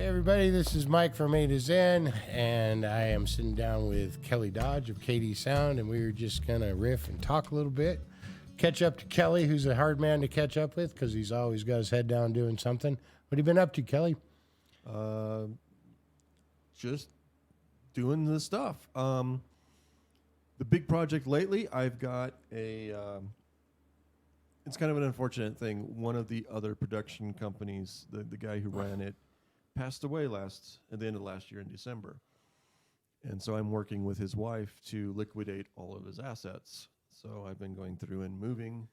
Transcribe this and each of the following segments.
Hey everybody, this is Mike from A to Zen, and I am sitting down with Kelly Dodge of KD Sound, and we were just gonna riff and talk a little bit, catch up to Kelly, who's a hard man to catch up with because he's always got his head down doing something. What have you been up to, Kelly? Just doing the stuff. The big project lately, I've got a. It's kind of an unfortunate thing. One of the other production companies, the guy who ran it, passed away at the end of last year in December, and so I'm working with his wife to liquidate all of his assets. So I've been going through and moving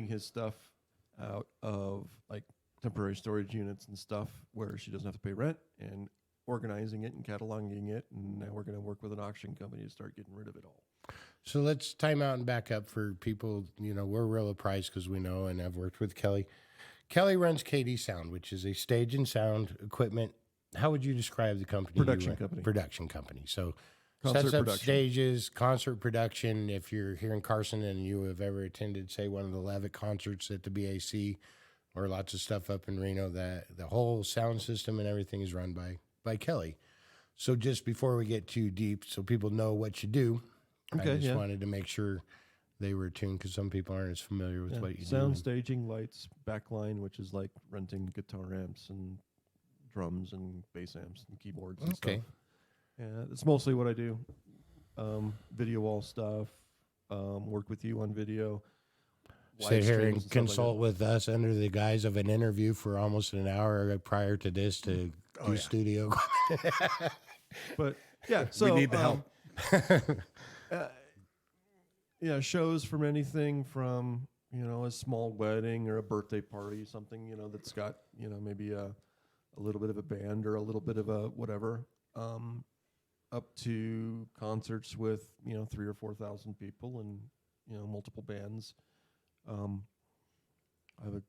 his stuff out of like temporary storage units and stuff where she doesn't have to pay rent, and organizing it and cataloging it, and now we're going to work with an auction company to start getting rid of it all. So let's time out and back up for people. You know, we're real apprised because we know, and I've worked with Kelly. Kelly runs KD Sound, which is a stage and sound equipment. How would you describe the company? Production company. Production company. So Concert sets up production. stages, concert production. If you're here in Carson and you have ever attended, say, one of the Levitt concerts at the BAC, or lots of stuff up in Reno, that the whole sound system and everything is run by Kelly. So just before we get too deep, so people know what you do, Okay, I just yeah. wanted to make sure they were tuned because some people aren't as familiar with what you Sound, do. staging, lights, backline, which is like renting guitar amps and drums and bass amps and keyboards and Okay. stuff. Yeah, that's mostly what I do. Video wall stuff, work with you on video. Sit live here streams and stuff consult with us under the guise of an interview for almost an hour prior to this to do studio. But yeah, so we need the help. Yeah, shows from anything from a small wedding or a birthday party, something that's got maybe a little bit of a band or a little bit of a whatever, up to concerts with 3,000 or 4,000 people and multiple bands. I have a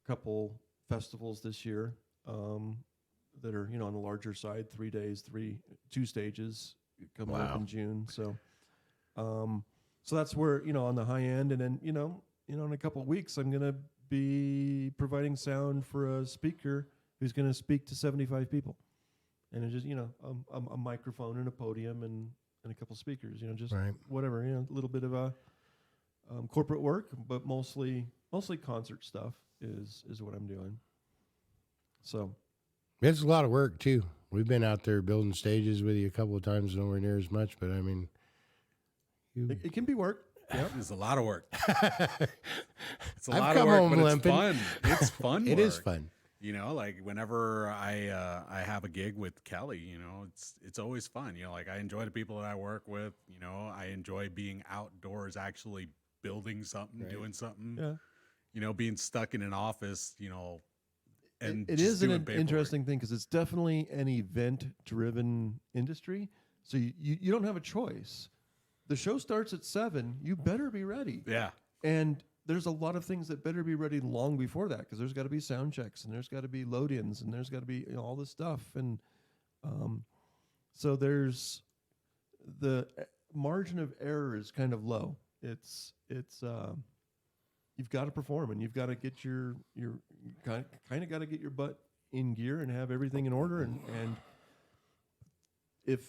couple festivals this year that are on the larger side, 3 days, two stages coming up in June. So so that's where on the high end, and then in a couple of weeks I'm gonna be providing sound for a speaker who's gonna speak to 75 people, and it's just a microphone and a podium and a couple speakers, just Right. whatever, a little bit of a corporate work, but mostly concert stuff is what I'm doing. So It's a lot of work too. We've been out there building stages with you a couple of times, nowhere near as much, but I mean, it can be work. Yeah. It's a lot of work. It's a I've lot come of work, home but limping. it's fun. It's fun. it is work. fun. Like whenever I have a gig with Kelly, it's always fun. Like I enjoy the people that I work with. I enjoy being outdoors, actually building something, doing something. Yeah. Being stuck in an office. And it just is an doing paperwork. interesting thing because it's definitely an event-driven industry. So you don't have a choice. The show starts at 7. You better be ready. Yeah. And there's a lot of things that better be ready long before that, because there's got to be sound checks and there's got to be load-ins and there's got to be all this stuff. And so there's the margin of error is kind of low. It's you've got to perform, and you've got to get your kind of got to get your butt in gear and have everything in order. And if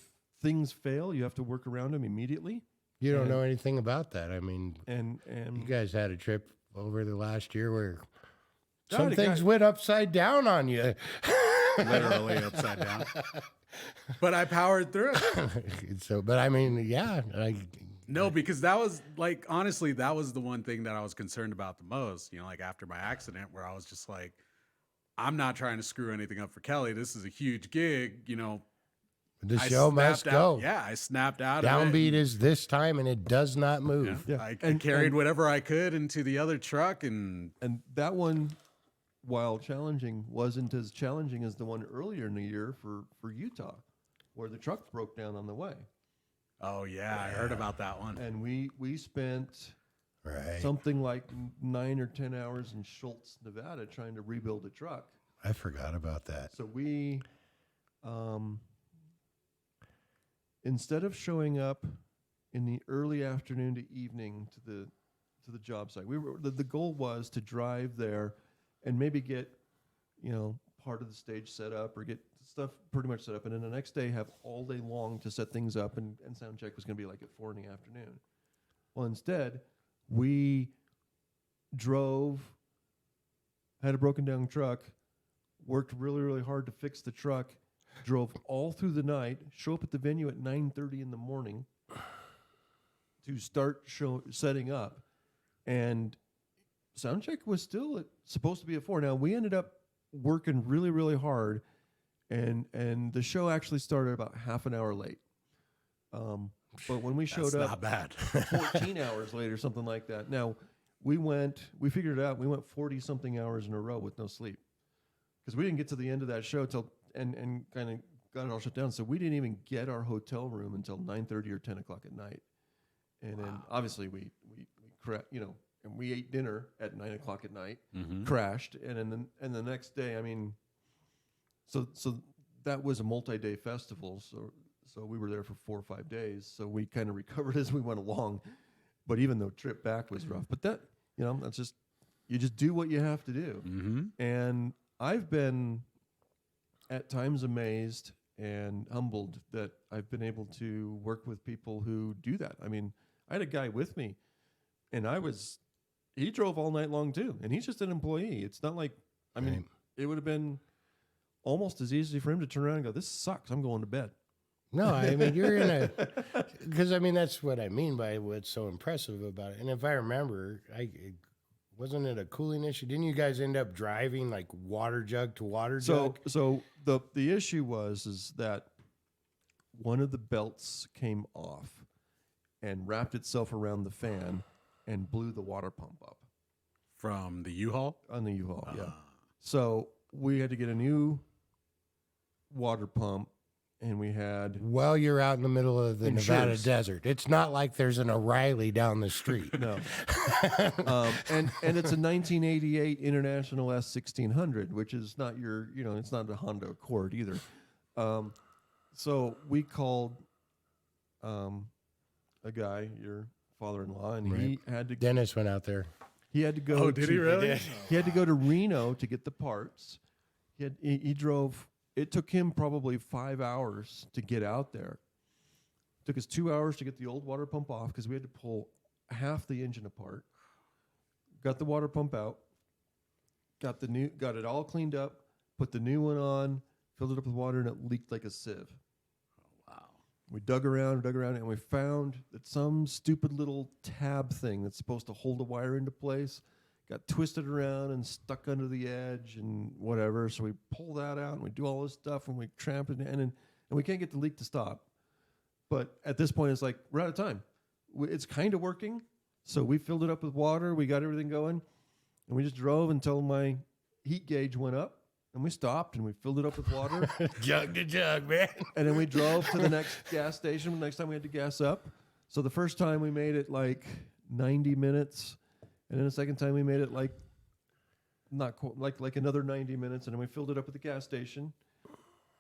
things fail, you have to work around them immediately. You don't know anything about that. I mean, And you guys had a trip over the last year where God, some it things got- went upside down on you. Literally upside down. But I powered through it. So, but I mean, yeah, No, because that was like, honestly, that was the one thing that I was concerned about the most, like after my accident, where I was just like, I'm not trying to screw anything up for Kelly. This is a huge gig, the I show must snapped go. out. Yeah, I snapped out of Downbeat it. is this time, and it does not move. Yeah. Yeah. I And- carried and- whatever I could into the other truck, and that one, while challenging, wasn't as challenging as the one earlier in the year for Utah, where the truck broke down on the way. oh yeah, I heard about that one. And we spent Right. something like 9 or 10 hours in Schultz, Nevada, trying to rebuild a truck. I forgot about that. So we, instead of showing up in the early afternoon to evening to the job site, the goal was to drive there and maybe get part of the stage set up or get stuff pretty much set up, and then the next day have all day long to set things up, and sound check was going to be like at 4 p.m. Well, instead, we drove, had a broken down truck, worked really, really hard to fix the truck, drove all through the night, show up at the venue at 9:30 in the morning to start setting up, and soundcheck was still supposed to be at 4. Now we ended up working really, really hard, and the show actually started about half an hour late. But when we showed That's up, not bad. 14 hours later, something like that. Now we figured it out. We went 40 something hours in a row with no sleep because we didn't get to the end of that show till and kind of got it all shut down. So we didn't even get our hotel room until 9:30 or 10 o'clock at night. And then obviously we and we ate dinner at 9 o'clock at night, crashed, and then the next day, I mean, so that was a multi-day festival. So we were there for 4 or 5 days. So we kind of recovered as we went along. But even the trip back was rough. But that, that's just, you just do what you have to do. Mm-hmm. And I've been at times amazed and humbled that I've been able to work with people who do that. I mean, I had a guy with me, and he drove all night long too, and he's just an employee. It's not like, I mean, it would have been almost as easy for him to turn around and go, "This sucks, I'm going to bed." No, I mean, you're in because I mean, that's what I mean by what's so impressive about it. And if I remember, wasn't it a cooling issue? Didn't you guys end up driving like water jug to water jug? So the issue is that one of the belts came off and wrapped itself around the fan and blew the water pump up From the U-Haul? on the U-Haul. Yeah. So we had to get a new water pump, and we had Well, you're out in the middle of the Nevada Insurance. desert. It's not like there's an O'Reilly down the street. no, and it's a 1988 International S1600, which is not it's not a Honda Accord either. So we called a guy, your father-in-law, and he had to Dennis went out there. he had to go. Oh, did he really? He had to go to Reno to get the parts. He drove. It took him probably 5 hours to get out there. It took us 2 hours to get the old water pump off because we had to pull half the engine apart. Got the water pump out. Got it all cleaned up. Put the new one on. Filled it up with water, and it leaked like a sieve. Wow. We dug around, and we found that some stupid little tab thing that's supposed to hold the wire into place got twisted around and stuck under the edge and whatever. So we pull that out, and we do all this stuff, and we tramp it, and we can't get the leak to stop. But at this point, it's like, we're out of time. It's kind of working. So we filled it up with water. We got everything going, and we just drove until my heat gauge went up. And we stopped, and we filled it up with water. Jug to jug, man. And then we drove to the next gas station. The next time we had to gas up. So the first time we made it like 90 minutes. And then the second time we made it like like another 90 minutes. And then we filled it up at the gas station.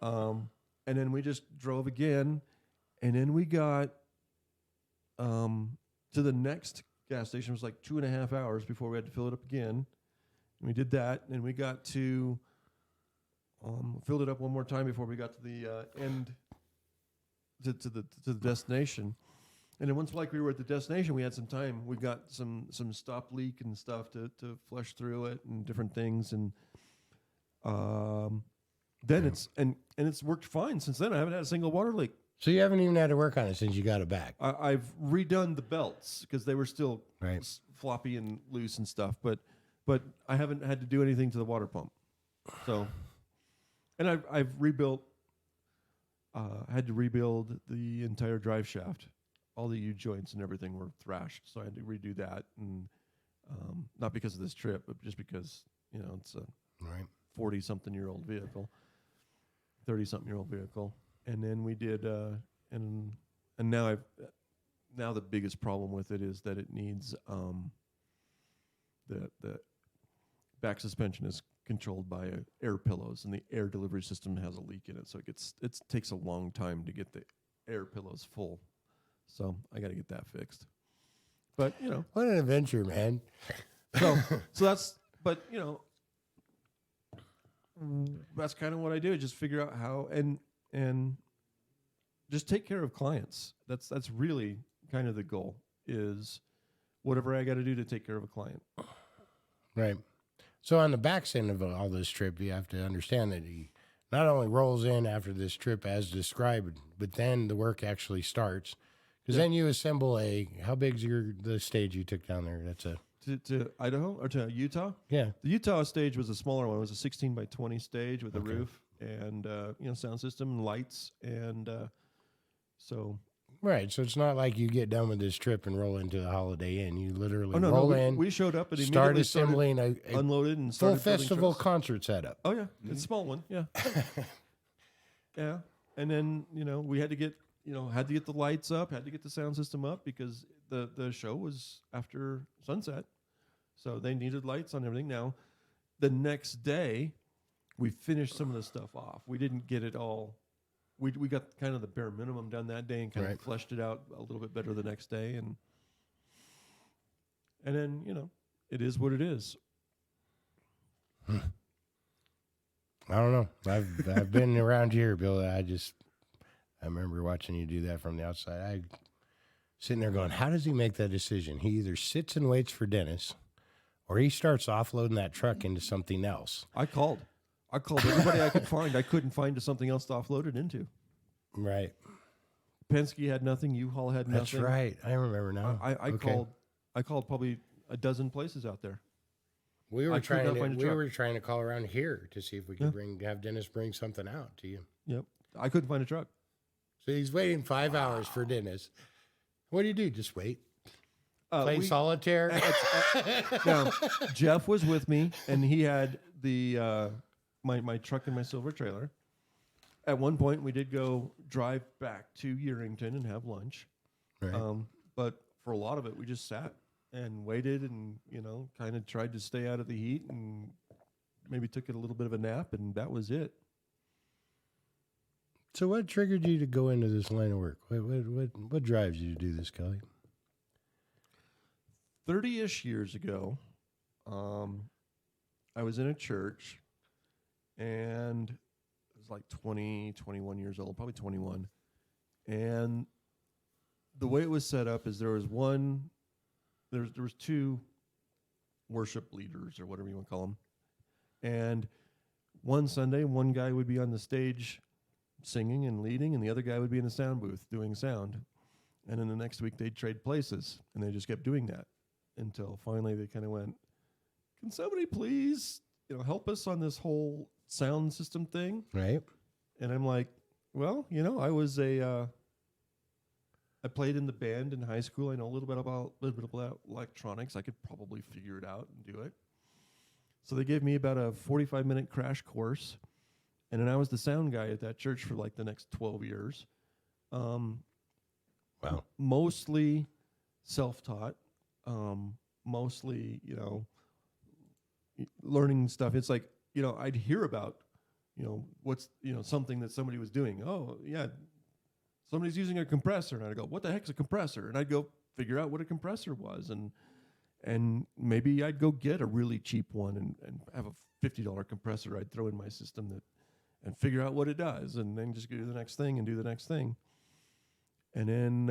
And then we just drove again. And then we got to the next gas station. It was like 2.5 hours before we had to fill it up again. And we did that. And we got to... filled it up one more time before we got to the end to the destination, and then once we were at the destination, we had some time. We got some stop leak and stuff to flush through it and different things, and then it's worked fine since then. I haven't had a single water leak. So you haven't even had to work on it since you got it back. I've redone the belts because they were still Right. floppy and loose and stuff, but I haven't had to do anything to the water pump. So. And I've rebuilt, had to rebuild the entire drive shaft. All the U-joints and everything were thrashed, so I had to redo that. And not because of this trip, but just because, it's a Right. 40-something-year-old vehicle, 30-something-year-old vehicle. And then we did, and now the biggest problem with it is that it needs, the back suspension is controlled by air pillows, and the air delivery system has a leak in it, so it takes a long time to get the air pillows full. So I got to get that fixed. But What an adventure, man. so that's. But that's kind of what I do. Just figure out how and just take care of clients. That's really kind of the goal, is whatever I got to do to take care of a client. Right. So on the back end of all this trip, you have to understand that he not only rolls in after this trip as described, but then the work actually starts. Because then you assemble how big's the stage you took down there? That's To Idaho or to Utah? yeah. The Utah stage was a smaller one. It was a 16 by 20 stage with a roof and sound system and lights, and so. Right. So it's not like you get done with this trip and roll into the Holiday Inn. You literally Oh no, roll no, in, we showed up and start immediately assembling a unloaded and full started building festival trucks. concert setup. Oh yeah, it's a small one. Yeah, yeah. And then we had to get the lights up, had to get the sound system up because the show was after sunset, so they needed lights on everything. Now, the next day, we finished some of the stuff off. We didn't get it all. We got kind of the bare minimum done that day and kind of fleshed it out a little bit better the next day, and then it is what it is. I don't know. I've been around here, Bill. I remember watching you do that from the outside. I sitting there going, how does he make that decision? He either sits and waits for Dennis, or he starts offloading that truck into something else. I called everybody I could find. I couldn't find something else to offload it into. Right. Penske had nothing. U-Haul had nothing. That's right. I remember now. I called probably a dozen places out there. We were I could not find a truck. trying to call around here to see if we could have Dennis bring something out to you. Yep. I couldn't find a truck. So he's waiting 5 hours for Dennis. What do you do? Just wait. Play we- solitaire. Now, Jeff was with me, and he had the my truck and my silver trailer. At one point, we did go drive back to Yerington and have lunch. Right. But for a lot of it, we just sat and waited and, kind of tried to stay out of the heat and maybe took it a little bit of a nap, and that was it. So what triggered you to go into this line of work? What drives you to do this, Kelly? 30-ish years ago, I was in a church, and I was like 20, 21 years old, probably 21. And the way it was set up is there was two worship leaders or whatever you want to call them. And one Sunday, one guy would be on the stage singing and leading, and the other guy would be in the sound booth doing sound. And then the next week they'd trade places, and they just kept doing that until finally they kind of went, can somebody please, help us on this whole sound system thing? Right. And I'm like, well, I played in the band in high school. I know a little bit about electronics. I could probably figure it out and do it. So they gave me about a 45-minute crash course, and then I was the sound guy at that church for like the next 12 years. Wow. Mostly self-taught. Mostly, learning stuff. It's like, I'd hear about, what's, something that somebody was doing. Oh, yeah, somebody's using a compressor. And I'd go, what the heck's a compressor? And I'd go figure out what a compressor was. And maybe I'd go get a really cheap one and have a $50 compressor I'd throw in my system and figure out what it does. And then just do the next thing and do the next thing. And then,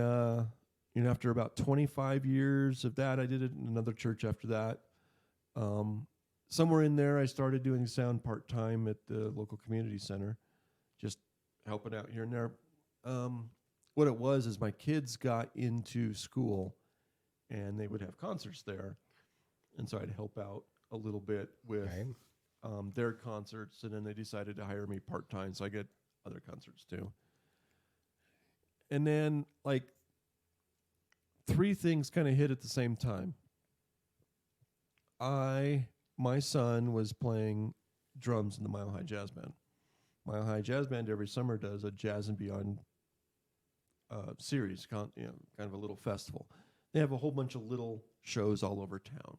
after about 25 years of that, I did it in another church after that. Somewhere in there, I started doing sound part-time at the local community center, just helping out here and there. What it was is my kids got into school, and they would have concerts there. And so I'd help out a little bit with their concerts, and then they decided to hire me part-time, so I get other concerts too. And then, three things kind of hit at the same time. My son was playing drums in the Mile High Jazz Band. Mile High Jazz Band every summer does a Jazz and Beyond series, kind of a little festival. They have a whole bunch of little shows all over town.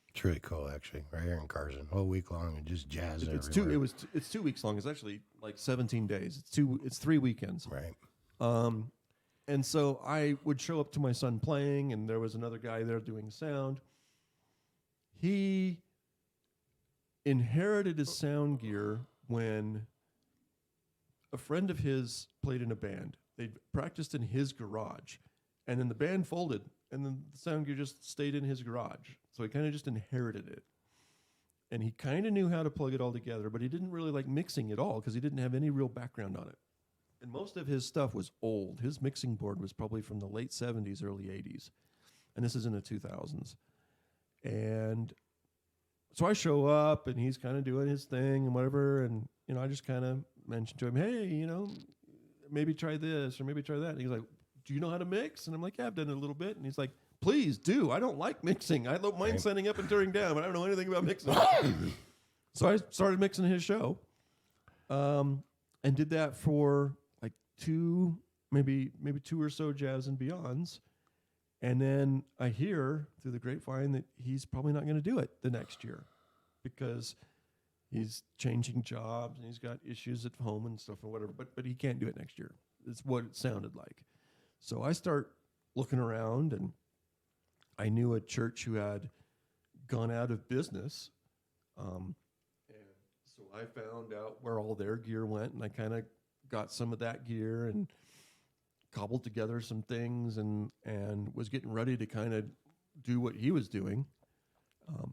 It's really cool, actually, right here in Carson, all week long, and just jazz It's everywhere. it's 2 weeks long. It's actually like 17 days. It's 3 weekends. Right. And so I would show up to my son playing, and there was another guy there doing sound. He inherited his sound gear when a friend of his played in a band. They practiced in his garage, and then the band folded, and then the sound gear just stayed in his garage. So he kind of just inherited it. And he kind of knew how to plug it all together, but he didn't really like mixing at all because he didn't have any real background on it. And most of his stuff was old. His mixing board was probably from the late 70s, early 80s. And this is in the 2000s. And so I show up, and he's kind of doing his thing and whatever. And, you know, I just kind of mentioned to him, hey, you know, maybe try this or maybe try that. And he's like, do you know how to mix? And I'm like, yeah, I've done it a little bit. And he's like, please do. I don't like mixing. I don't mind setting up and tearing down, but I don't know anything about mixing. So I started mixing his show, and did that for like maybe two or so Jazz and Beyonds. And then I hear through the grapevine that he's probably not going to do it the next year because he's changing jobs and he's got issues at home and stuff or whatever, but he can't do it next year. It's what it sounded like. So I start looking around, and I knew a church who had gone out of business. And so I found out where all their gear went, and I kind of got some of that gear and cobbled together some things and was getting ready to kind of do what he was doing.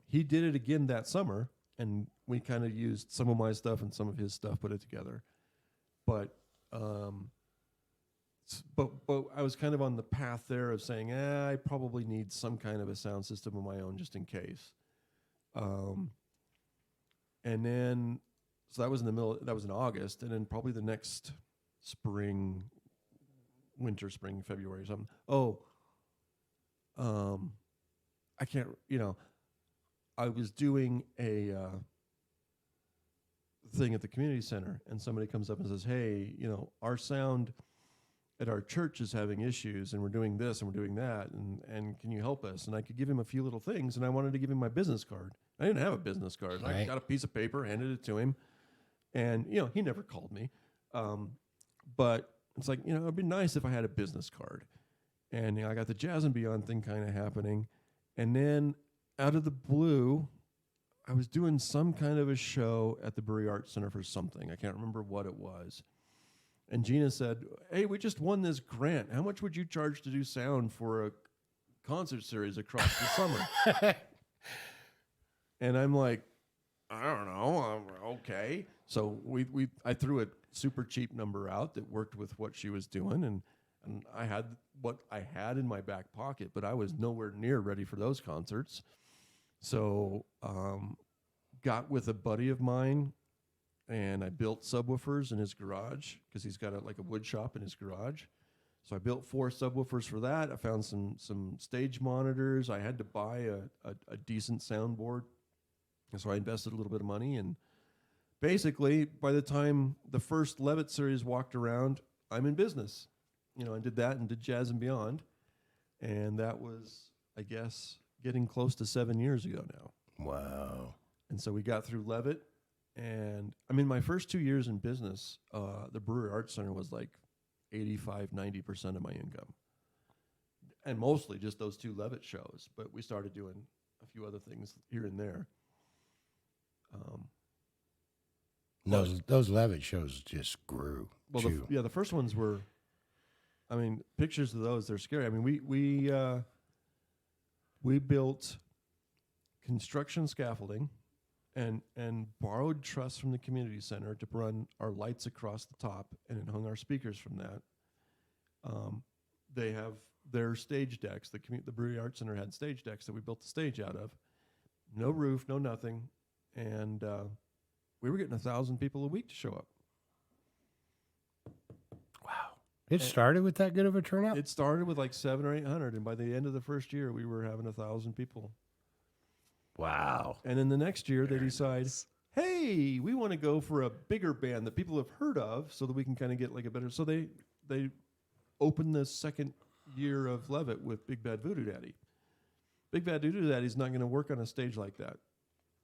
He did it again that summer, and we kind of used some of my stuff and some of his stuff, put it together. But I was kind of on the path there of saying, I probably need some kind of a sound system of my own just in case. And then, so that was that was in August, and then probably the next spring, February or something. I can't, I was doing a thing at the community center, and somebody comes up and says, hey, our sound at our church is having issues, and we're doing this and we're doing that, and can you help us? And I could give him a few little things, and I wanted to give him my business card. I didn't have a business card. Right. I got a piece of paper, handed it to him, and he never called me. But it's like, it'd be nice if I had a business card. And I got the Jazz and Beyond thing kind of happening. And then out of the blue, I was doing some kind of a show at the Brewery Arts Center for something. I can't remember what it was. And Gina said, hey, we just won this grant. How much would you charge to do sound for a concert series across the summer? And I'm like, I don't know. Okay. So I threw a super cheap number out that worked with what she was doing. And I had what I had in my back pocket, but I was nowhere near ready for those concerts. So got with a buddy of mine, and I built subwoofers in his garage because he's got a wood shop in his garage. So I built 4 subwoofers for that. I found some stage monitors. I had to buy a decent soundboard. And so I invested a little bit of money. And basically, by the time the first Levitt series walked around, I'm in business. I did that and did Jazz and Beyond. And that was, I guess, getting close to 7 years ago now. Wow. And so we got through Levitt. And I mean, my first 2 years in business, the Brewery Arts Center was like 85-90% of my income. And mostly just those 2 Levitt shows. But we started doing a few other things here and there. Those Levitt shows just grew. Well, the first ones were, pictures of those, they're scary. I mean, we built construction scaffolding and borrowed truss from the community center to run our lights across the top, and then hung our speakers from that. They have their stage decks. The Brewery Arts Center had stage decks that we built the stage out of. No roof, no nothing. And we were getting 1,000 people a week to show up. Wow. It started with that good of a turnout? It started with like 700 or 800, and by the end of the first year, we were having 1,000 people. Wow. And then the next year, they decide, hey, we want to go for a bigger band that people have heard of so that we can kind of get like a better... So they opened the second year of Levitt with Big Bad Voodoo Daddy. Big Bad Voodoo Daddy's not going to work on a stage like that.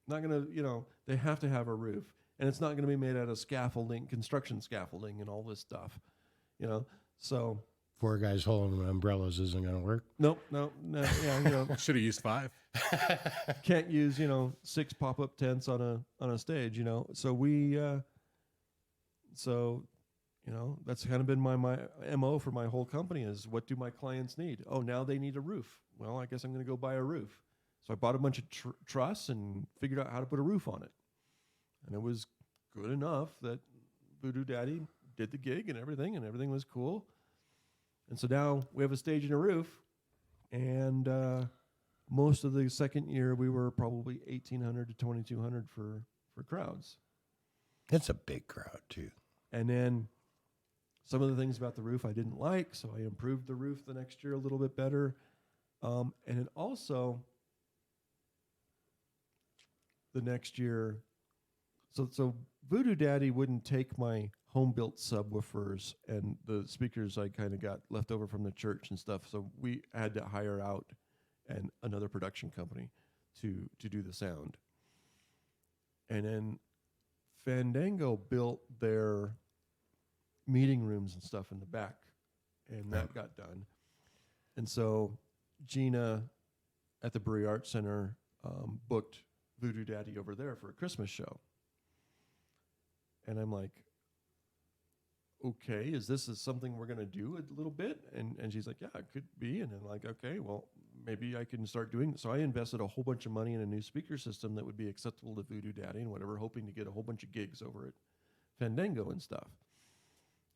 Not going to, they have to have a roof. And it's not going to be made out of scaffolding, construction scaffolding and all this stuff, So 4 guys holding umbrellas isn't going to work. Nope, no, yeah, you know, Should have used 5. can't use 6 pop-up tents on a stage, So that's kind of been my MO for my whole company is what do my clients need? Oh, now they need a roof. Well, I guess I'm going to go buy a roof. So I bought a bunch of truss and figured out how to put a roof on it. And it was good enough that Voodoo Daddy did the gig and everything was cool. And so now we have a stage and a roof, and most of the second year we were probably 1,800 to 2,200 for crowds. It's a big crowd too. And then some of the things about the roof I didn't like, so I improved the roof the next year a little bit better. And then also the next year, so Voodoo Daddy wouldn't take my home-built subwoofers and the speakers I kind of got left over from the church and stuff. So we had to hire out another production company to do the sound. And then Fandango built their meeting rooms and stuff in the back, and that got done. And so Gina at the Brewery Arts Center booked Voodoo Daddy over there for a Christmas show. And I'm like, okay, is this something we're going to do a little bit? And she's like, yeah, it could be. And I'm like, okay, well, maybe I can start doing this. So I invested a whole bunch of money in a new speaker system that would be acceptable to Voodoo Daddy and whatever, hoping to get a whole bunch of gigs over at Fandango and stuff.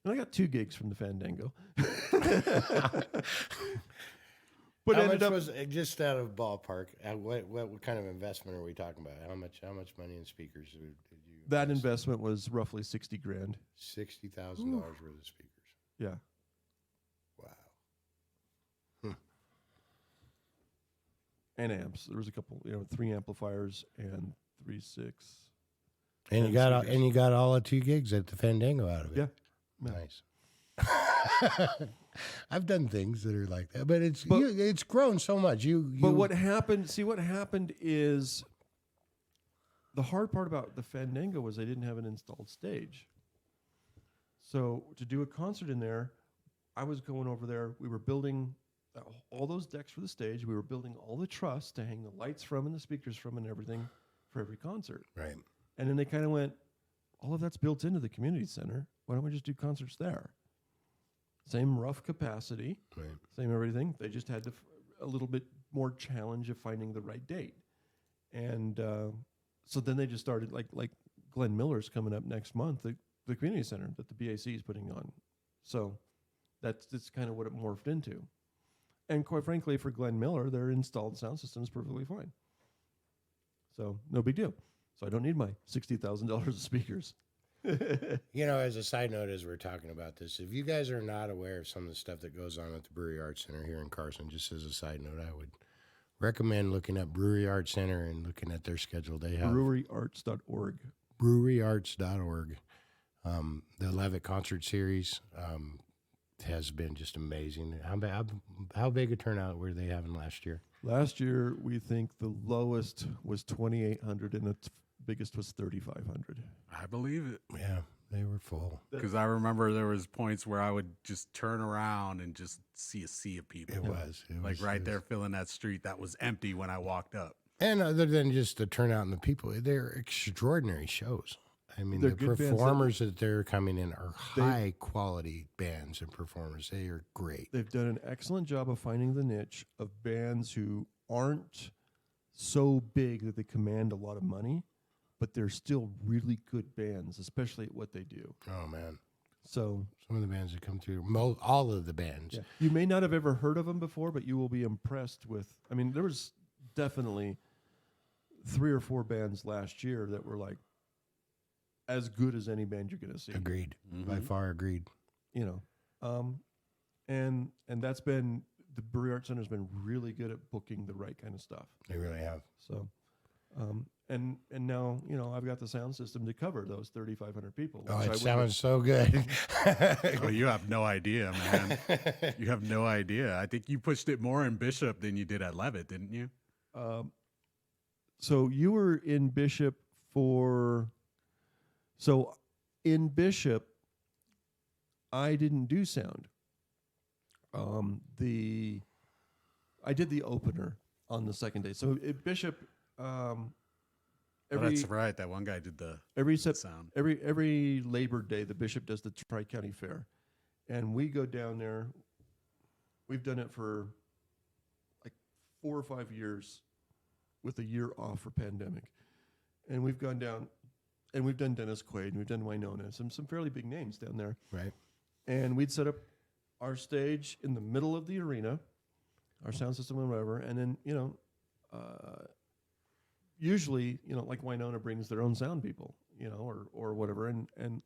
And I got 2 gigs from the Fandango. But how ended much up, was just out of ballpark? What kind of investment are we talking about? How much money in speakers did you? that investment was roughly $60,000. $60,000 worth of speakers. Yeah. Wow. And amps. There was a couple, 3 amplifiers and 3 6. And you got all the 2 gigs at the Fandango out of it. Yeah. Nice. I've done things that are like that, but it's grown so much. But what happened? See, what happened is the hard part about the Fandango was they didn't have an installed stage. So to do a concert in there, I was going over there. We were building all those decks for the stage. We were building all the truss to hang the lights from and the speakers from and everything for every concert. Right. And then they kind of went, all of that's built into the community center. Why don't we just do concerts there? Same rough capacity, Right. same everything. They just had a little bit more challenge of finding the right date. And so then they just started, like Glenn Miller's coming up next month, the community center that the BAC is putting on. So that's kind of what it morphed into. And quite frankly, for Glenn Miller, their installed sound system is perfectly fine. So no big deal. So I don't need my $60,000 of speakers. As a side note, as we're talking about this, if you guys are not aware of some of the stuff that goes on at the Brewery Arts Center here in Carson, just as a side note, I would recommend looking up Brewery Arts Center and looking at their schedule. They have breweryarts.org. breweryarts.org. The Levitt concert series has been just amazing. How big a turnout were they having last year? Last year, we think the lowest was 2,800 and the biggest was 3,500. I believe it. Yeah, they were full. Because I remember there was points where I would just turn around and just see a sea of people. It was There filling that street that was empty when I walked up. And other than just the turnout and the people, they're extraordinary shows. I mean, They're the good bands. performers that they're coming in are high quality bands and performers. They are great. They've done an excellent job of finding the niche of bands who aren't so big that they command a lot of money, but they're still really good bands, especially at what they do. Oh, man. So Some of the bands that come through, all of the bands. yeah. You may not have ever heard of them before, but you will be impressed with. I mean, there was definitely 3 or 4 bands last year that were like as good as any band you're going to see. Agreed. By far agreed. And that's been, the Brewery Arts Center has been really good at booking the right kind of stuff. They really have. So, and now, I've got the sound system to cover those 3,500 people. Oh, which I it wouldn't sounds so good. Oh, you have no idea, man. You have no idea. I think you pushed it more in Bishop than you did at Levitt, didn't you? So you were in Bishop in Bishop, I didn't do sound. I did the opener on the second day. So at Bishop, Oh, every that's right. That one guy did the every sound. every Labor Day, the Bishop does the Tri-County Fair, and we go down there. We've done it for like 4 or 5 years, with a year off for pandemic, and we've gone down, and we've done Dennis Quaid, and we've done Winona, some fairly big names down there, Right. and we'd set up our stage in the middle of the arena, our sound system and whatever, and then usually like Winona brings their own sound people, or whatever, and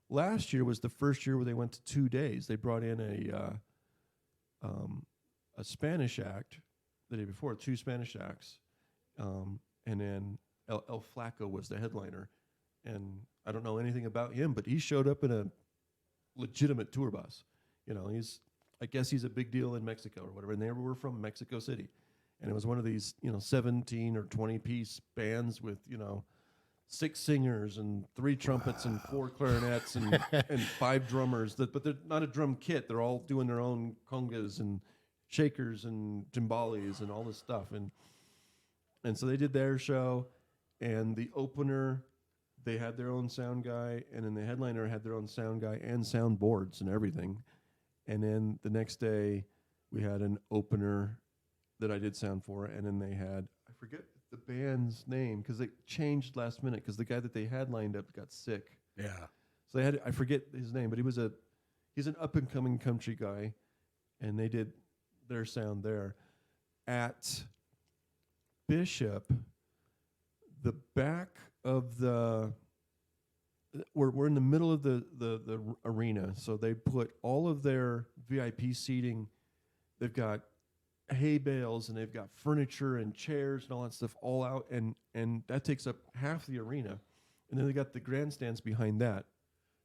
last year was the first year where they went to 2 days. They brought in a Spanish act the day before, 2 Spanish acts, and then El Flaco was the headliner, and I don't know anything about him, but he showed up in a legitimate tour bus. I guess he's a big deal in Mexico or whatever, and they were from Mexico City, and it was one of these 17 or 20 piece bands with 6 singers and 3 trumpets and 4 clarinets and 5 drummers. But they're not a drum kit. They're all doing their own congas and shakers and timbales and all this stuff. And so they did their show, and the opener, they had their own sound guy, and then the headliner had their own sound guy and sound boards and everything. And then the next day, we had an opener that I did sound for, and then they had, I forget the band's name because it changed last minute because the guy that they had lined up got sick. Yeah. So they had, I forget his name, but he's an up and coming country guy, and they did their sound there. At Bishop, the back of we're in the middle of the arena, so they put all of their VIP seating. They've got hay bales and they've got furniture and chairs and all that stuff all out, and that takes up half the arena, and then they got the grandstands behind that.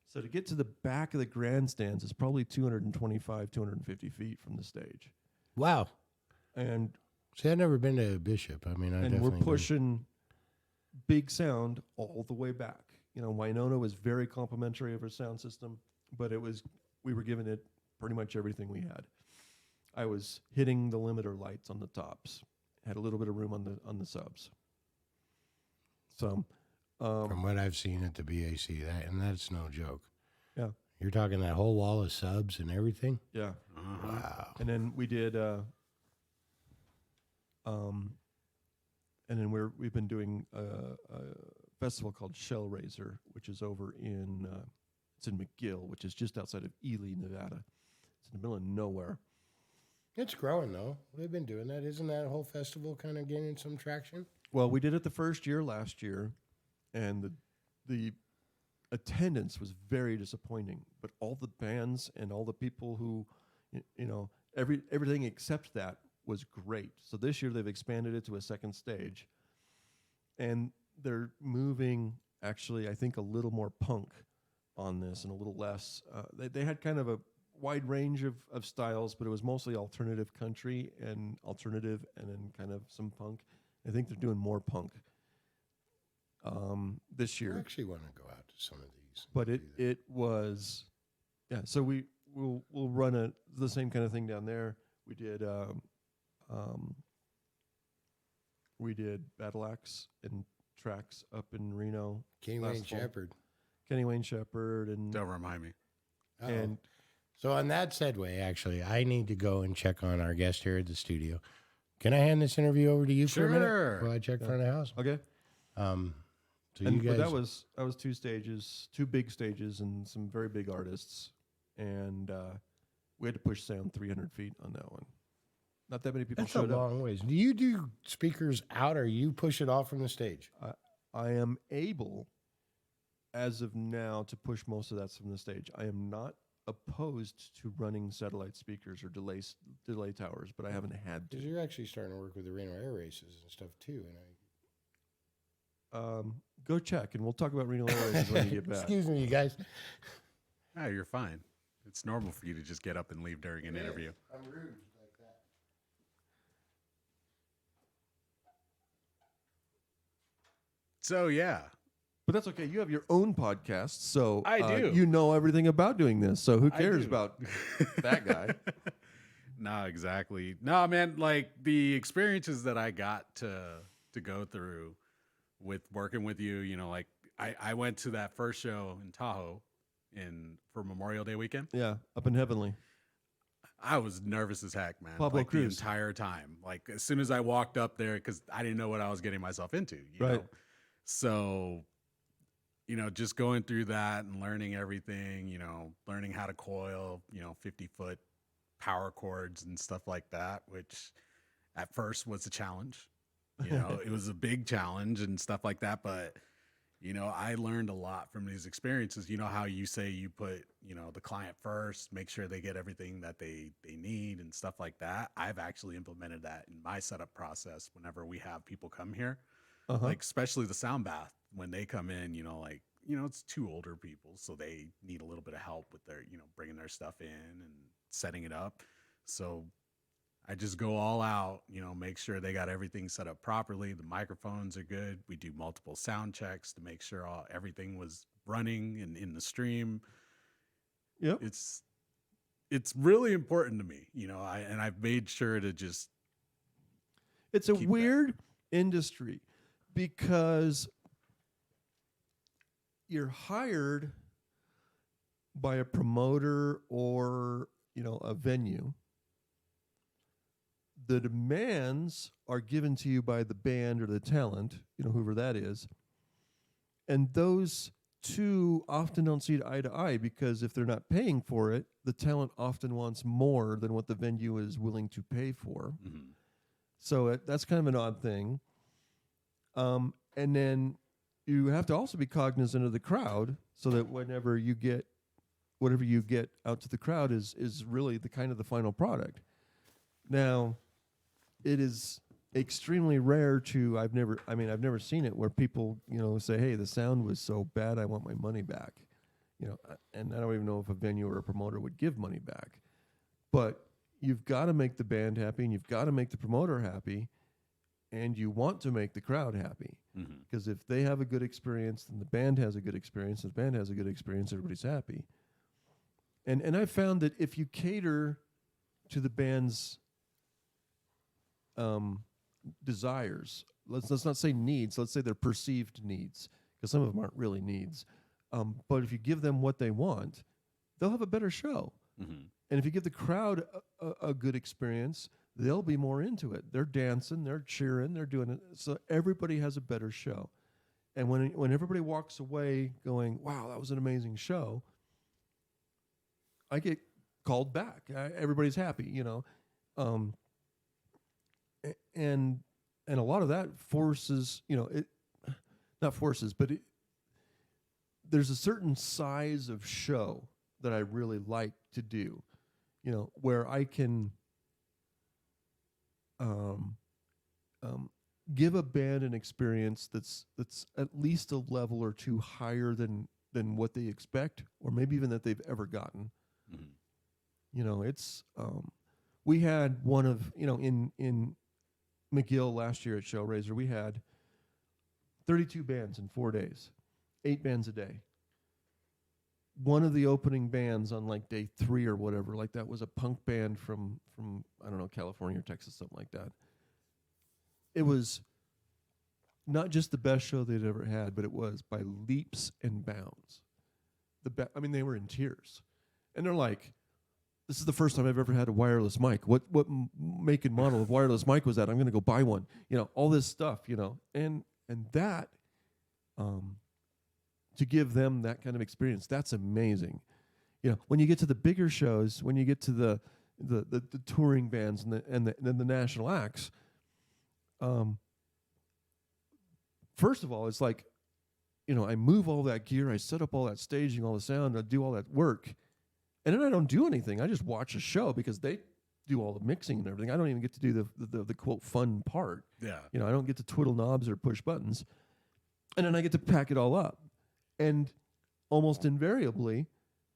So to get to the back of the grandstands is probably 250 feet from the stage. Wow. And See, I've never been to Bishop. I mean, we're pushing big sound all the way back. Winona was very complimentary of her sound system, but we were giving it pretty much everything we had. I was hitting the limiter lights on the tops, had a little bit of room on the subs. So, from what I've seen at the BAC, that's no joke. Yeah, You're talking that whole wall of subs and everything? yeah. Wow. And then we did, and then we've been doing a festival called Shellraiser, which is over it's in McGill, which is just outside of Ely, Nevada. It's in the middle of nowhere. It's growing, though. They've been doing that. Isn't that whole festival kind of gaining some traction? Well, we did it the first year last year, and the attendance was very disappointing. But all the bands and all the people who, everything except that was great. So this year they've expanded it to a second stage, and they're moving, actually, I think, a little more punk on this and a little less. They had kind of a wide range of styles, but it was mostly alternative country and alternative and then kind of some punk. I think they're doing more punk this I year. actually want to go out to some of these. But it was, yeah, so we'll run the same kind of thing down there. We did Battle Axe and Tracks up in Reno. Kenny last Wayne fall. Shepherd. Kenny Wayne Shepherd and Don't remind me. Uh-oh. and So on that segue, actually, I need to go and check on our guest here at the studio. Can I hand this interview over to you for a minute Sure. while I check front of house? okay. So And you guys, that was 2 stages, 2 big stages, and some very big artists, and we had to push sound 300 feet on that one. Not that many people that's a showed up. long ways. Do you do speakers out, or you push it off from the stage? I am able, as of now, to push most of that from the stage. I am not opposed to running satellite speakers or delay towers, but I haven't had Because to. you're actually starting to work with the Reno Air Races and stuff too. And Go check, and we'll talk about Reno Air Races when you get back. Excuse me, you guys. Ah, you're fine. It's normal for you to just get up and leave during an interview. I'm rude like that. So yeah, But that's okay. You have your own podcast, so I do. You know everything about doing this. So who I cares do. about that guy? No, exactly. No, man, like the experiences that I got to go through with working with you, you know, like I went to that first show in Tahoe for Memorial Day weekend. Yeah, up in Heavenly. I was nervous as heck, man. Pablo like Cruz. the entire time. Like as soon as I walked up there, because I didn't know what I was getting myself into, you Right. know. So, you know, just going through that and learning everything, you know, learning how to coil, you know, 50-foot power cords and stuff like that, which at first was a challenge. You know, it was a big challenge and stuff like that. But, you know, I learned a lot from these experiences. You know how you say you put, you know, the client first, make sure they get everything that they need and stuff like that. I've actually implemented that in my setup process whenever we have people come here, like especially the sound bath when they come in, you know, like, you know, it's two older people, so they need a little bit of help with their, you know, bringing their stuff in and setting it up. So I just go all out, you know, make sure they got everything set up properly. The microphones are good. We do multiple sound checks to make sure everything was running and in the stream. Yep. It's really important to me, you know, I've made sure to just It's a keep that. weird industry because you're hired by a promoter or, you know, a venue. The demands are given to you by the band or the talent, you know, whoever that is. And those two often don't see eye to eye because if they're not paying for it, the talent often wants more than what the venue is willing to pay for. Mhm. So that's kind of an odd thing. And then you have to also be cognizant of the crowd so that whatever you get out to the crowd is really the kind of the final product. Now, it is extremely rare I've never seen it where people, you know, say, hey, the sound was so bad, I want my money back. You know, and I don't even know if a venue or a promoter would give money back. But you've got to make the band happy and you've got to make the promoter happy. And you want to make the crowd happy because if they have a good experience, then the band has a good experience. If the band has a good experience, everybody's happy. And I've found that if you cater to the band's desires, let's not say needs, let's say they're perceived needs, because some of them aren't really needs. But if you give them what they want, they'll have a better show. And if you give the crowd a good experience, they'll be more into it. They're dancing, they're cheering, they're doing it. So everybody has a better show. And when everybody walks away going, wow, that was an amazing show, I get called back. Everybody's happy, you know. And a lot of that forces, you know, not forces, but there's a certain size of show that I really like to do, you know, where I can give a band an experience that's at least a level or two higher than what they expect, or maybe even that they've ever gotten. You know, it's we had one of, you know, in McGill last year at Showraiser, we had 32 bands in 4 days, 8 bands a day. One of the opening bands on like day 3 or whatever, like that was a punk band from I don't know, California or Texas, something like that. It was not just the best show they'd ever had, but it was by leaps and bounds. I mean, they were in tears. And they're like, this is the first time I've ever had a wireless mic. What make and model of wireless mic was that? I'm going to go buy one. You know, all this stuff, you know. And that, to give them that kind of experience, that's amazing. You know, when you get to the bigger shows, when you get to the touring bands and the national acts, first of all, it's like, you know, I move all that gear, I set up all that staging, all the sound, I do all that work, and then I don't do anything. I just watch a show because they do all the mixing and everything. I don't even get to do the quote fun part. Yeah. You know, I don't get to twiddle knobs or push buttons, and then I get to pack it all up, and almost invariably,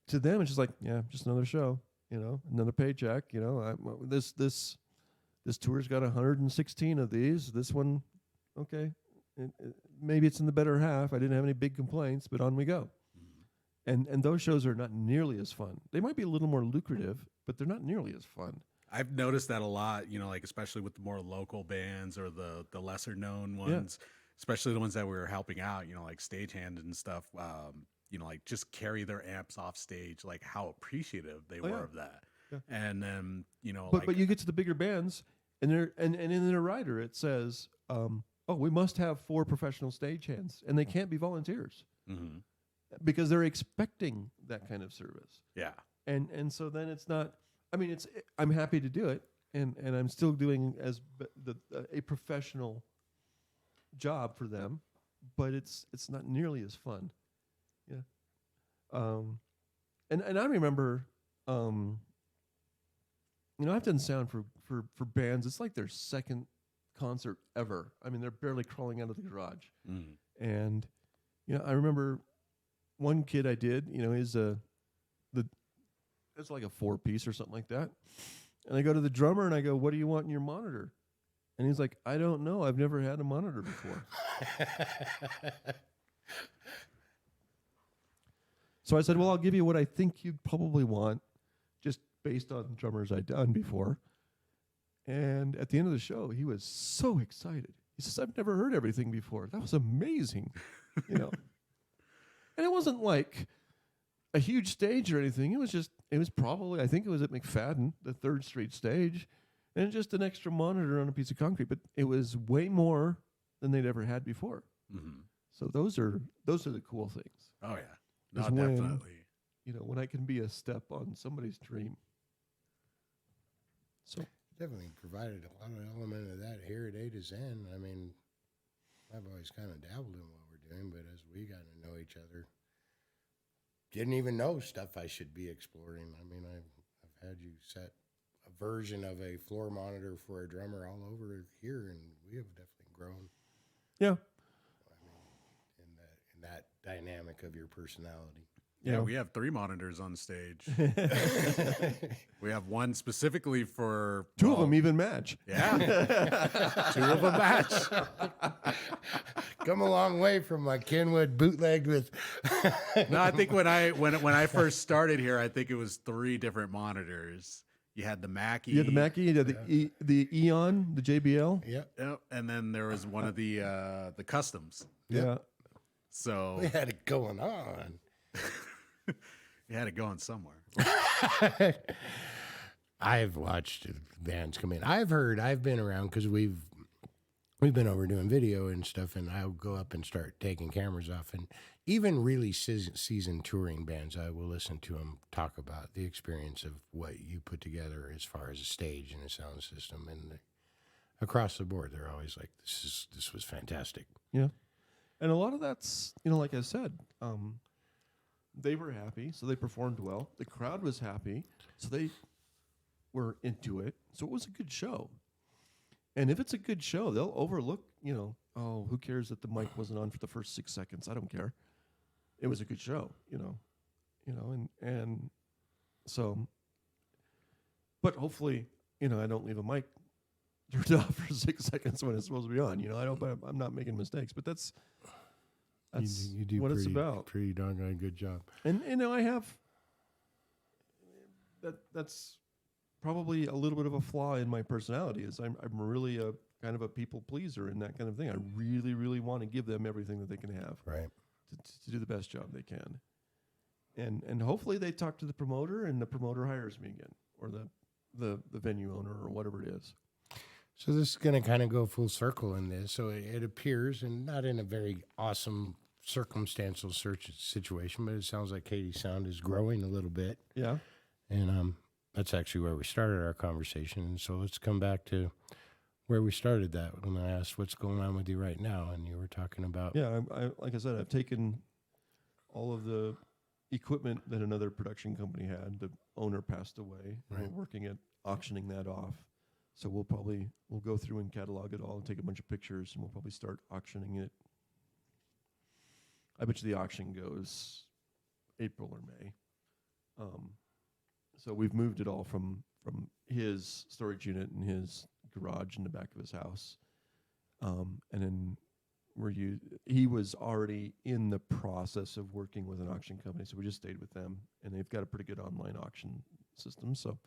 to them, it's just like, yeah, just another show. You know, another paycheck. You know, this tour's got 116 of these. This one, okay, maybe it's in the better half. I didn't have any big complaints, but on we go. And those shows are not nearly as fun. They might be a little more lucrative, but they're not nearly as fun. I've noticed that a lot, you know, like especially with the more local bands or the lesser known ones, especially the ones that we were helping out, you know, like stagehand and stuff, you know, like just carry their amps off stage, like how appreciative they were of that. Yeah. And then, you know, But you get to the bigger bands, and they're and in their rider it says, oh, we must have 4 professional stagehands, and they can't be volunteers mhm. because they're expecting that kind of service. Yeah. And so then it's not. I mean, I'm happy to do it, and I'm still doing a professional job for them, but it's not nearly as fun. Yeah. And I remember, you know, I've done sound for bands. It's like their second concert ever. I mean, they're barely crawling out of the garage. Mm. And you know, I remember one kid I did. You know, it's like a 4-piece or something like that. And I go to the drummer and I go, "What do you want in your monitor?" And he's like, "I don't know. I've never had a monitor before." So I said, "Well, I'll give you what I think you'd probably want, just based on drummers I'd done before." And at the end of the show, he was so excited. He says, "I've never heard everything before. That was amazing." You know. And it wasn't like a huge stage or anything. It was probably, I think it was at McFadden, the 3rd Street stage, and just an extra monitor on a piece of concrete. But it was way more than they'd ever had before. Mm-hmm. So those are the cool things. Oh yeah. No, Is when- definitely. You know, when I can be a step on somebody's dream. So Definitely provided a lot of element of that here at A to Zen. I mean, I've always kind of dabbled in what we're doing, but as we got to know each other, didn't even know stuff I should be exploring. I mean, I've had you set a version of a floor monitor for a drummer all over here, and we have definitely grown. yeah. I mean, in that dynamic of your personality. Yeah, Yeah. we have 3 monitors on stage. We have one specifically for 2 of them even match. Yeah, 2 of them match. Come a long way from my Kenwood bootlegged with. No, I think when I first started here, I think it was 3 different monitors. You had the Mackie. You had the Mackie, you had the Eon, the JBL. Yep. Yep, and then there was one of the customs. Yep. Yeah. So We had it going on. you had it going somewhere. I've watched bands come in. I've been around because we've been over doing video and stuff, and I'll go up and start taking cameras off. And even really seasoned touring bands, I will listen to them talk about the experience of what you put together as far as a stage and a sound system. And across the board, they're always like, this was fantastic. Yeah. And a lot of that's, you know, like I said, they were happy, so they performed well. The crowd was happy, so they were into it. So it was a good show. And if it's a good show, they'll overlook, you know, oh, who cares that the mic wasn't on for the first 6 seconds? I don't care. It was a good show, you know, and so, but hopefully, you know, I don't leave a mic turned off for 6 seconds when it's supposed to be on. You know, I'm not making mistakes, but that's You do what it's pretty- about. Pretty doggone good job. And you know, I have that's probably a little bit of a flaw in my personality. Is I'm really a kind of a people pleaser and that kind of thing. I really, really want to give them everything that they can have Right. to do the best job they can. And hopefully they talk to the promoter and the promoter hires me again, or the venue owner or whatever it is. So this is going to kind of go full circle in this. So it appears, and not in a very awesome circumstantial situation, but it sounds like Katie's Sound is growing a little bit. Yeah. And that's actually where we started our conversation. And so let's come back to where we started that when I asked what's going on with you right now. And you were talking about. Yeah, I like I said, I've taken all of the equipment that another production company had. The owner passed away. And Right. we're working at auctioning that off. So we'll go through and catalog it all and take a bunch of pictures, and we'll probably start auctioning it. I bet you the auction goes April or May. So we've moved it all from his storage unit in his garage in the back of his house, and then he was already in the process of working with an auction company, so we just stayed with them, and they've got a pretty good online auction system. So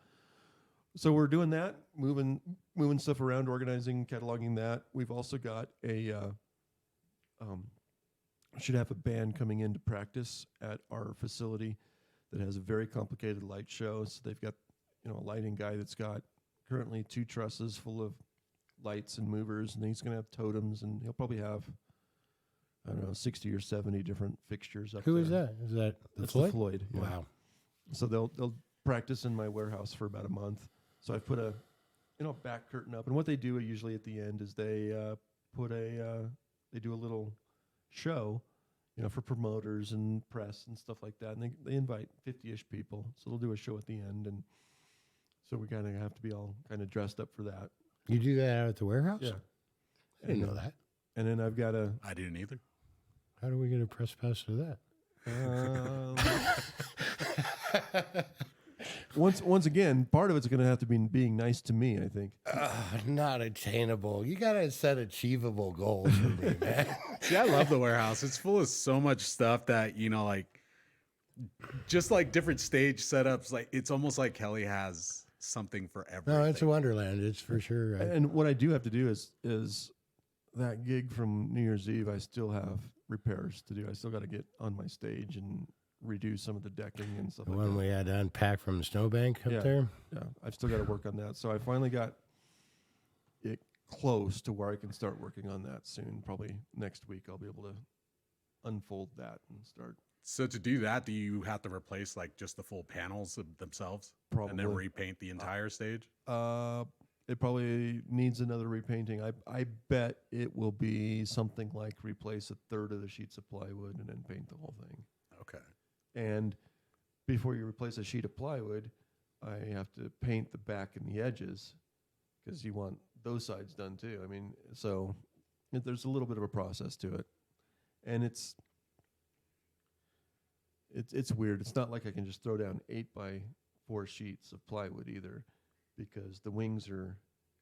So we're doing that, moving stuff around, organizing, cataloging that. We've also got should have a band coming in to practice at our facility that has a very complicated light show. So they've got, a lighting guy that's got currently 2 trusses full of lights and movers, and he's going to have totems, and he'll probably have, I don't know, 60 or 70 different fixtures up Who there. is that? Is that the That's Floyd? the Floyd. Yeah. Wow. So they'll practice in my warehouse for about a month. So I've put a back curtain up, and what they do usually at the end is they they do a little show, for promoters and press and stuff like that, and they invite 50-ish people. So they'll do a show at the end, and so we kind of have to be all kind of dressed up for that. You do that out at the warehouse? Yeah. I didn't know that. And then I've got I didn't either. How do we get a press pass to that? once again, part of it's going to have to be being nice to me, I think. Not attainable. You got to set achievable goals for me, man. See, I love the warehouse. It's full of so much stuff that, just like different stage setups, like it's almost like Kelly has something for everything. No, it's a wonderland. It's for sure. And what I do have to do is that gig from New Year's Eve, I still have repairs to do. I still got to get on my stage and redo some of the decking and stuff The like one that. we had to unpack from the snowbank up Yeah. there. Yeah, I've still got to work on that. So I finally got it close to where I can start working on that soon. Probably next week I'll be able to unfold that and start. So to do that, do you have to replace like just the full panels themselves and then Probably. repaint the entire stage? It probably needs another repainting. I bet it will be something like replace a third of the sheets of plywood and then paint the whole thing. Okay. And before you replace a sheet of plywood, I have to paint the back and the edges because you want those sides done too. I mean, so there's a little bit of a process to it, and it's weird. It's not like I can just throw down 8x4 sheets of plywood either, because the wings are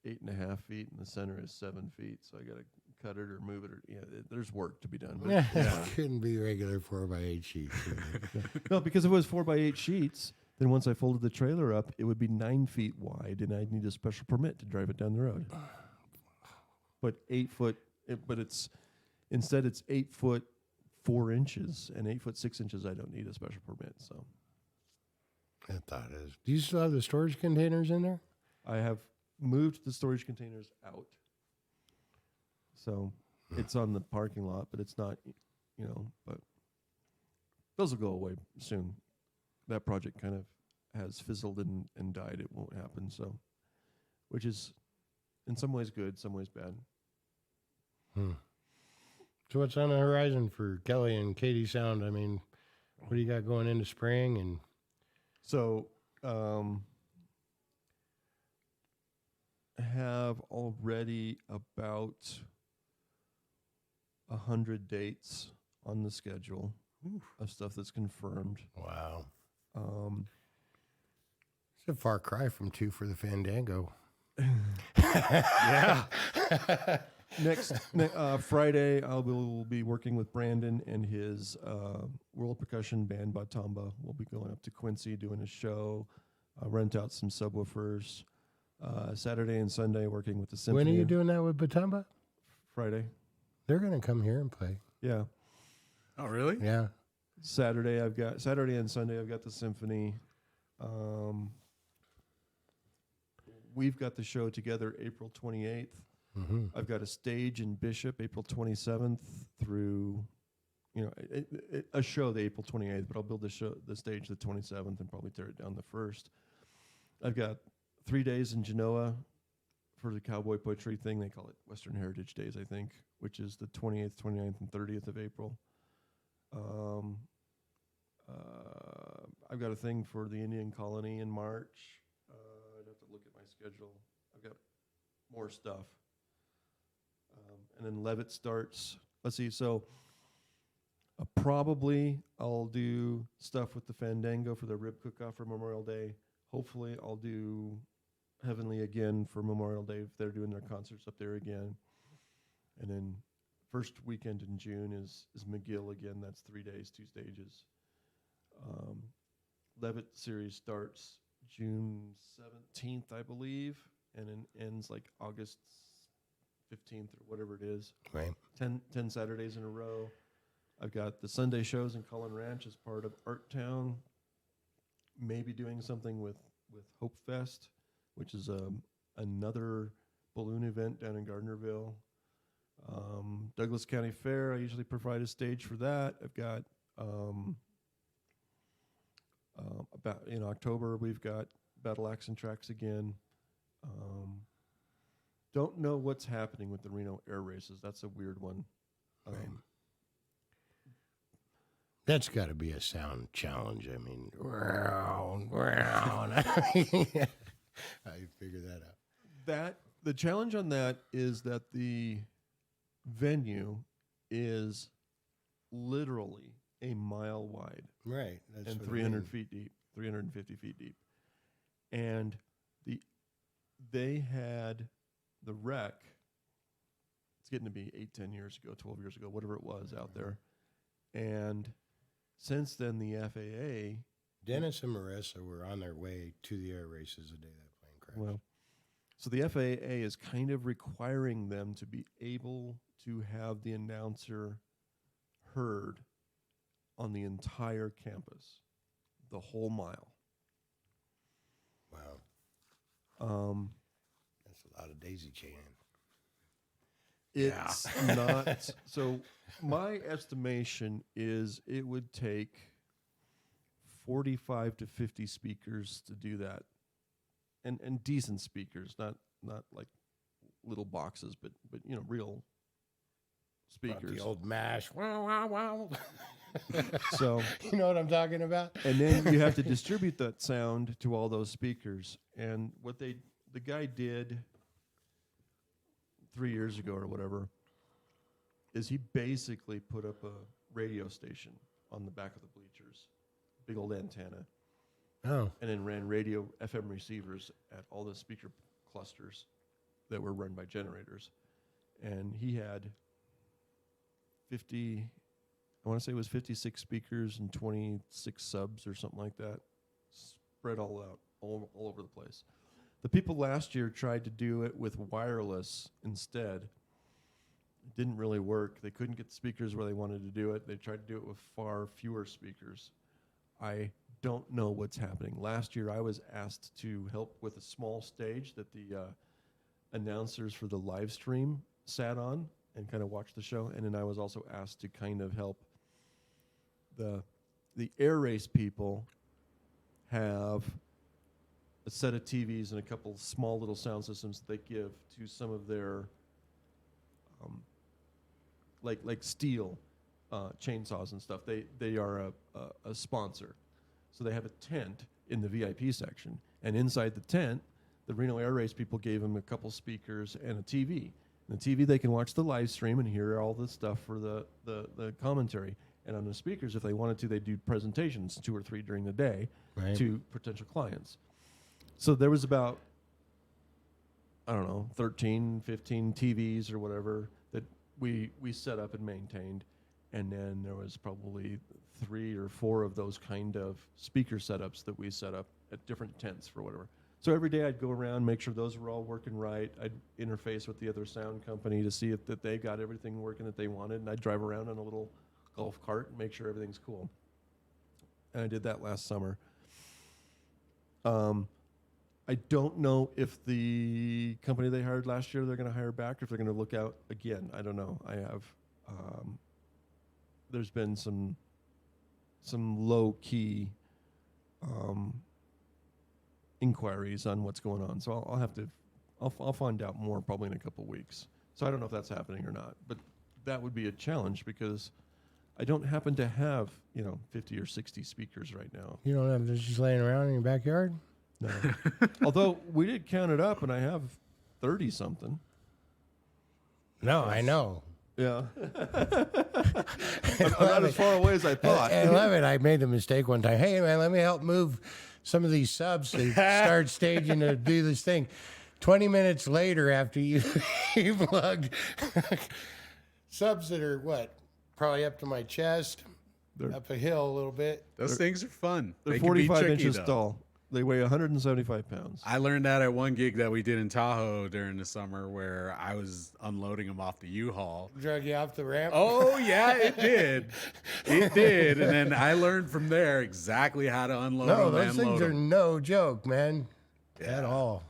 8.5 feet and the center is 7 feet. So I got to cut it or move it, or there's work to be done. But Yeah. Couldn't be regular 4x8 sheets. no, because if it was 4x8 sheets, then once I folded the trailer up, it would be 9 feet wide, and I'd need a special permit to drive it down the road. But 8 foot, instead it's 8 foot 4 inches, and 8 foot 6 inches. I don't need a special permit. So I thought it is. Do you still have the storage containers in there? I have moved the storage containers out. So it's on the parking lot, but it's not, but those will go away soon. That project kind of has fizzled and died. It won't happen. So, which is in some ways good, some ways bad. So what's on the horizon for Kelly and Katie Sound? I mean, what do you got going into spring? And So, have already about 100 dates on the schedule of stuff that's confirmed. wow, it's a far cry from 2 for the Fandango. Yeah. Next Friday, I will be working with Brandon and his world percussion band Batamba. We'll be going up to Quincy doing a show, rent out some subwoofers. Saturday and Sunday working with the symphony. When are you doing that with Batamba? Friday. They're going to come here and play. Yeah. Oh, really? Yeah. Saturday and Sunday I've got the symphony. We've got the show together April 28th. Mm-hmm. I've got a stage in Bishop April 27th through, a show the April 28th, but I'll build the stage the 27th and probably tear it down the 1st. I've got 3 days in Genoa for the cowboy poetry thing. They call it Western Heritage Days, I think, which is the 28th, 29th, and 30th of April. I've got a thing for the Indian colony in March. I'd have to look at my schedule. I've got more stuff. And then Levitt starts. Let's see. So probably I'll do stuff with the Fandango for the rib cook-off for Memorial Day. Hopefully I'll do Heavenly again for Memorial Day if they're doing their concerts up there again. And then first weekend in June is McGill again. That's 3 days, 2 stages. Levitt series starts June 17th, I believe, and it ends like August 15th or whatever it is. Right. 10 Saturdays in a row. I've got the Sunday shows in Cullen Ranch as part of Art Town. Maybe doing something with Hope Fest, which is another balloon event down in Gardnerville. Douglas County Fair, I usually provide a stage for that. I've got about in October we've got Battle Axe and Tracks again. Don't know what's happening with the Reno air races. That's a weird one. Right. That's got to be a sound challenge. I mean, round. I figure that out. The challenge on that is that the venue is literally a mile wide Right. That's and what I 300 mean. feet deep, 350 feet deep. And they had the wreck, it's getting to be 8, 10 years ago, 12 years ago, whatever it was out there. And since then, the FAA... Dennis and Marissa were on their way to the air races the day that plane crashed. Well, so the FAA is kind of requiring them to be able to have the announcer heard on the entire campus, the whole mile. Wow. That's a lot of daisy chaining. It's not. So my estimation is it would take 45 to 50 speakers to do that. And decent speakers, not like little boxes, but you know, real Not speakers. the old mash. Wow, wow, wow. So You know what I'm talking about? and then you have to distribute that sound to all those speakers. And what the guy did 3 years ago or whatever is he basically put up a radio station on the back of the bleachers, big old antenna, Oh, and then ran radio FM receivers at all the speaker clusters that were run by generators. And he had 50, I want to say it was 56 speakers and 26 subs or something like that, spread all out, all over the place. The people last year tried to do it with wireless instead. It didn't really work. They couldn't get the speakers where they wanted to do it. They tried to do it with far fewer speakers. I don't know what's happening. Last year, I was asked to help with a small stage that the announcers for the live stream sat on and kind of watched the show. And then I was also asked to kind of help the air race people have a set of TVs and a couple small little sound systems that they give to some of their like steel chainsaws and stuff. They are a sponsor. So they have a tent in the VIP section. And inside the tent, the Reno Air Race people gave them a couple speakers and a TV. And the TV, they can watch the live stream and hear all the stuff for the commentary. And on the speakers, if they wanted to, they do presentations, 2 or 3 during the day, right. to potential clients. So there was about, I don't know, 13, 15 TVs or whatever that we set up and maintained. And then there was probably 3 or 4 of those kind of speaker setups that we set up at different tents for whatever. So every day I'd go around, make sure those were all working right. I'd interface with the other sound company to see if that they got everything working that they wanted. And I'd drive around on a little golf cart and make sure everything's cool. And I did that last summer. I don't know if the company they hired last year, they're going to hire back, or if they're going to look out again. I don't know. I have, there's been some low key inquiries on what's going on. So I'll have to, I'll find out more probably in a couple weeks. So I don't know if that's happening or not, but that would be a challenge because I don't happen to have, 50 or 60 speakers right now. You don't have this just laying around in your backyard? No. Although we did count it up and I have 30 something. No, I know. Yeah. I'm not as far away as I thought. I love it. I made the mistake one time. Hey, man, let me help move some of these subs to start staging to do this thing. 20 minutes later, after you plugged subs that are probably up to my chest, They're- up a hill a little bit. Those things are fun. They're They can be 45 tricky, inches though. tall. They weigh 175 pounds. I learned that at one gig that we did in Tahoe during the summer where I was unloading them off the U-Haul. Drug you off the ramp? Oh, yeah, it did. It did. And then I learned from there exactly how to unload No, them those and things load are them. no joke, man. At all.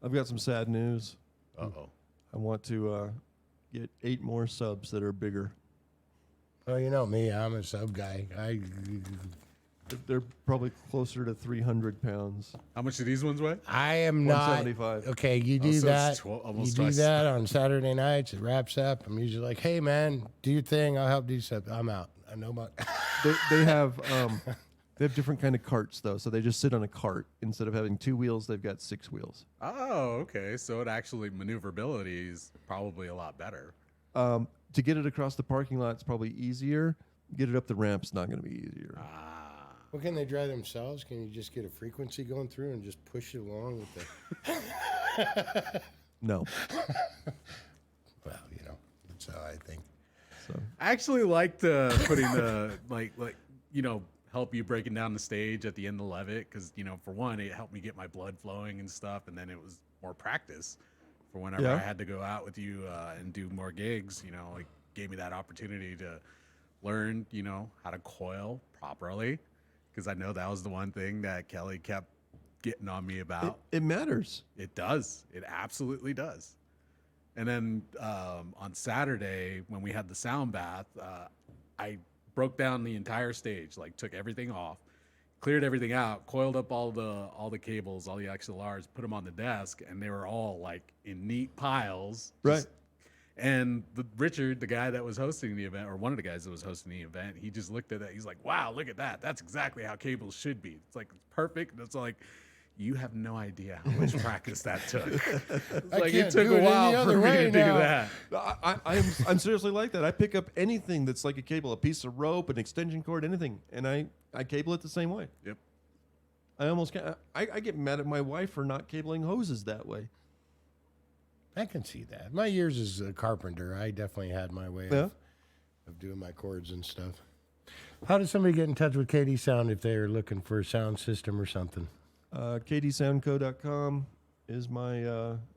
I've got some sad news. Uh-oh. I want to get 8 more subs that are bigger. Well, you know me, I'm a sub guy. They're probably closer to 300 pounds. How much do these ones weigh? I am not 175. okay. You do so it's that. almost You do twice. that on Saturday nights. It wraps up. I'm usually like, "Hey, man, do your thing. I'll help do stuff." I'm out. I know about. They have different kind of carts though, so they just sit on a cart instead of having 2 wheels. They've got 6 wheels. Oh, okay. So it actually, maneuverability is probably a lot better. To get it across the parking lot, it's probably easier. Get it up the ramp's not going to be easier. Well, can they drive themselves? Can you just get a frequency going through and just push it along with the? No. Well, you know, that's how I think. So I actually liked putting the like help you breaking down the stage at the end of Levitt because for one it helped me get my blood flowing and stuff, and then it was more practice for whenever Yeah. I had to go out with you and do more gigs. Like gave me that opportunity to learn how to coil properly because I know that was the one thing that Kelly kept getting on me about. it matters. It does. It absolutely does. And then on Saturday, when we had the sound bath, I broke down the entire stage, like took everything off, cleared everything out, coiled up all the cables, all the XLRs, put them on the desk, and they were all like in neat piles. Right. And Richard, the guy that was hosting the event, or one of the guys that was hosting the event, he just looked at that. He's like, "Wow, look at that. That's exactly how cables should be. It's like it's perfect." And it's like, you have no idea how much practice that took. It's like can't it took do a it any while for other me way to do now. that. I'm seriously like that. I pick up anything that's like a cable, a piece of rope, an extension cord, anything, and I cable it the same way. Yep. I almost can't. I get mad at my wife for not cabling hoses that way. I can see that. My years as a carpenter, I definitely had my way Yeah. of doing my cords and stuff. How does somebody get in touch with KD Sound if they're looking for a sound system or something? KDSoundco.com is my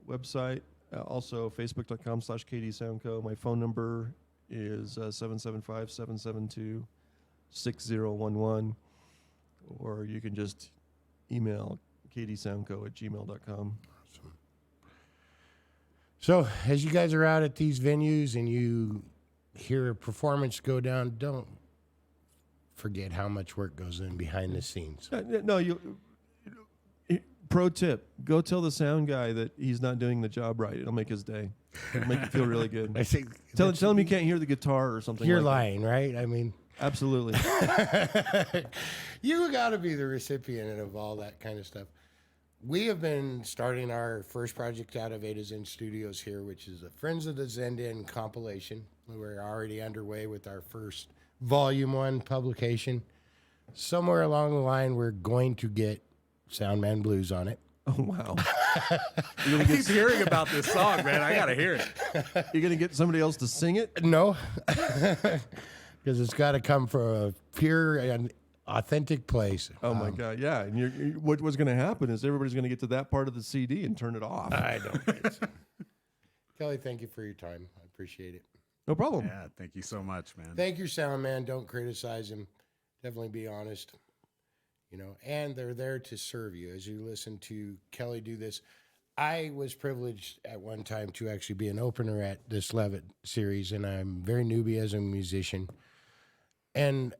website. Also, facebook.com/KDSoundco. My phone number is 775-772-6011. Or you can just email kdsoundco@gmail.com. So, as you guys are out at these venues and you hear a performance go down, don't forget how much work goes in behind the scenes. No, pro tip: go tell the sound guy that he's not doing the job right. It'll make his day. It'll make you feel really good. I think Tell him you can't hear the guitar or something. you're like lying, right? I mean, that. Absolutely. you got to be the recipient of all that kind of stuff. We have been starting our first project out of A to Zen Studios here, which is a Friends of the Zen compilation. We're already underway with our first volume 1 publication. Somewhere along the line, we're going to get Soundman Blues on it. Oh wow. I keep hearing about this song, man. I gotta hear it. You're gonna get somebody else to sing it? No, because it's got to come from a pure and authentic place. Oh my God, yeah. And what's going to happen is everybody's going to get to that part of the CD and turn it off. I don't think so. Kelly, thank you for your time. I appreciate it. No problem. Yeah, thank you so much, man. Thank your sound man. Don't criticize him. Definitely be honest. And they're there to serve you as you listen to Kelly do this. I was privileged at one time to actually be an opener at this Levitt series, and I'm very newbie as a musician. And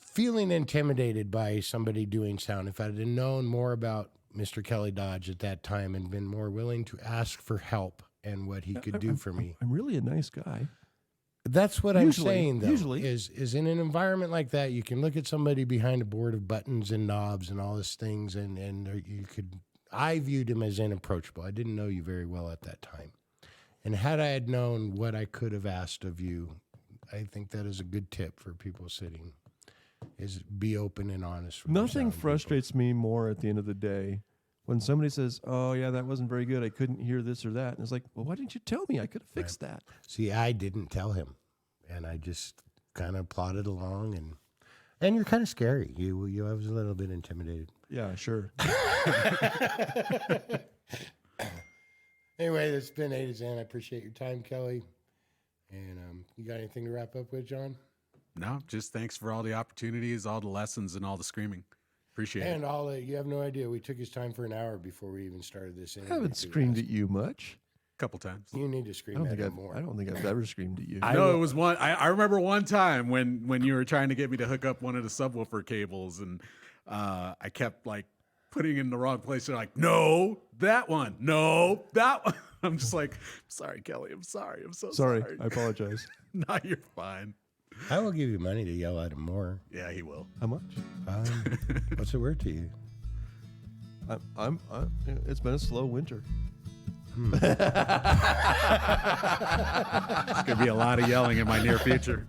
feeling intimidated by somebody doing sound, if I'd have known more about Mr. Kelly Dodge at that time and been more willing to ask for help and what he could do for me. I'm really a nice guy. That's what Usually, I'm saying, though. usually. Is in an environment like that, you can look at somebody behind a board of buttons and knobs and all these things, and you could. I viewed him as inapproachable. I didn't know you very well at that time, and had I had known what I could have asked of you, I think that is a good tip for people sitting. Is be open and honest. With your Nothing sound people. frustrates me more at the end of the day when somebody says, "Oh yeah, that wasn't very good. I couldn't hear this or that." And it's like, "Well, why didn't you tell me? I could have fixed that." See, I didn't tell him, and I just kind of plodded along, and And you're kind of scary. I was a little bit intimidated. Yeah, sure. Anyway, it's been A to Z. I appreciate your time, Kelly. And you got anything to wrap up with, John? No, just thanks for all the opportunities, all the lessons, and all the screaming. Appreciate And it. you have no idea. We took his time for an hour before we even started this I interview. haven't screamed at you much. A couple times. You need to scream at him more. I don't think I've ever screamed at you. No, it was one. I remember one time when you were trying to get me to hook up one of the subwoofer cables, and I kept like putting it in the wrong place. They're like, "No, that one. No, that one." I'm just like, "Sorry, Kelly. I'm sorry. I'm so sorry. Sorry, I apologize. No, you're fine. I will give you money to yell at him more. Yeah, he will. How much? What's it worth to you? It's been a slow winter. There's gonna be a lot of yelling in my near future.